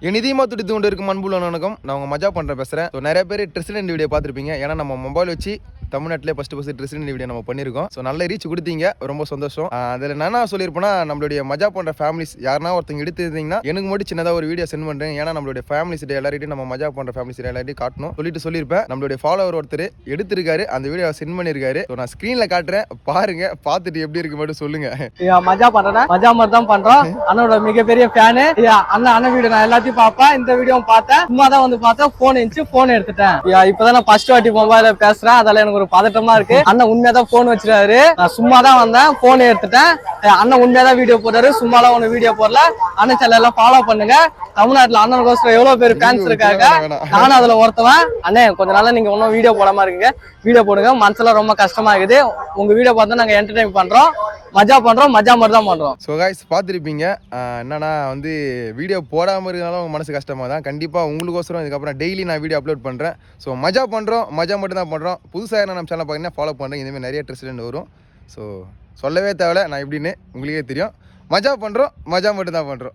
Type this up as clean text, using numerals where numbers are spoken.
என் நிதியமா துடித்து கொண்டு இருக்கும் அன்புள்ள வணக்கம். நான் உங்க மஜா பண்ணுறேன் பேசுகிறேன். ஸோ நிறைய பேர் ட்ரெஸ்லெண்ட் வீடியோ பார்த்துருப்பீங்க. ஏன்னா நம்ம மொபைல் வச்சு தமிழ்நாட்டிலே ஃபஸ்ட்டு ட்ரெஸ்லெண்ட் வீடியோ நம்ம பண்ணியிருக்கோம். ஸோ நல்ல ரீச் கொடுத்தீங்க, ரொம்ப சந்தோஷம். அதில் என்ன சொல்லியிருப்பேன்னா, நம்மளுடைய மஜா பண்ணுற ஃபேமிலிஸ் யாருனா ஒருத்தங்க எடுத்துருந்தீங்கன்னா எனக்கு மட்டும் சின்னதாக ஒரு வீடியோ சென்ட் பண்ணுறேன். ஏன்னா நம்மளுடைய ஃபேமிலிஸ் எல்லார்ட்டையும் நம்ம மஜா பண்ணுற ஃபேமிலிஸ் எல்லார்ட்டையும் காட்டணும் சொல்லியிருப்பேன். நம்மளுடைய ஃபாலோவர் ஒருத்தர் எடுத்திருக்காரு, அந்த வீடியோ சென்ட் பண்ணியிருக்காரு. ஸோ நான் ஸ்க்ரீனில் காட்டுறேன், பாருங்க. பார்த்துட்டு எப்படி இருக்கு மட்டும் சொல்லுங்க. மஜா பண்றேன், மஜா மாதிரி தான் பண்றோம். அண்ணனோட மிகப்பெரிய ஃபேனு. அண்ணன் வீடியோ நான் எல்லாத்தையும் பார்ப்பேன். இந்த வீடியோ பார்த்தேன், சும்மா தான் வந்து பார்த்தேன், போன் இருந்துச்சு, போன் எடுத்துட்டேன். இப்பதான் நான் ஃபர்ஸ்ட் வாட்டி மொபைல பேசுறேன், அதெல்லாம் எனக்கு ஒரு பதட்டமா இருக்கு. அண்ணன் உண்மையாதான் போன் வச்சிருக்காரு, நான் சும்மா தான் வந்தேன், போன் எடுத்துட்டேன். அண்ணன் உண்மையாதான் வீடியோ போட்டாரு, சும்மாலாம் ஒண்ணு வீடியோ போடல. அண்ணன் சேனல் எல்லாம் ஃபாலோ பண்ணுங்க. தமிழ்நாட்டுல அண்ணனுக்கோசரம் எவ்வளவு பேர் ஃபேன்ஸ் இருக்காங்க, நானும் அதுல ஒருத்தவன். அண்ணே கொஞ்ச நாளா நீங்க ஒன்னும் வீடியோ போடாம இருக்கீங்க, வீடியோ போடுங்க. மனசுல ரொம்ப கஷ்டமா இருக்குது. உங்க வீடியோ பார்த்தா நாங்க என்டர்டைன் பண்றோம், மஜா பண்றோம், மஜா மாதிரி தான் பண்றோம். ஸோ காய்ஸ் பார்த்துருப்பீங்க. என்னன்னா வந்து வீடியோ போடாமல் இருந்தாலும் உங்கள் மனசு கஷ்டமாக தான். கண்டிப்பாக உங்களுக்கோசரம் இதுக்கப்புறம் டெய்லி நான் வீடியோ அப்லோட் பண்ணுறேன். ஸோ மஜா பண்ணுறோம், மஜா மட்டும் தான் பண்ணுறோம். புதுசாக என்ன நம்ம சேனல் பார்த்தீங்கன்னா ஃபாலோ பண்ணுறேன். இதுமாதிரி நிறைய ட்ரெஸ்லெண்ட் வரும். ஸோ சொல்லவே தேவையில்ல, நான் எப்படின்னு உங்களுக்கே தெரியும். மஜா பண்ணுறோம், மஜா மட்டும் தான் பண்ணுறோம்.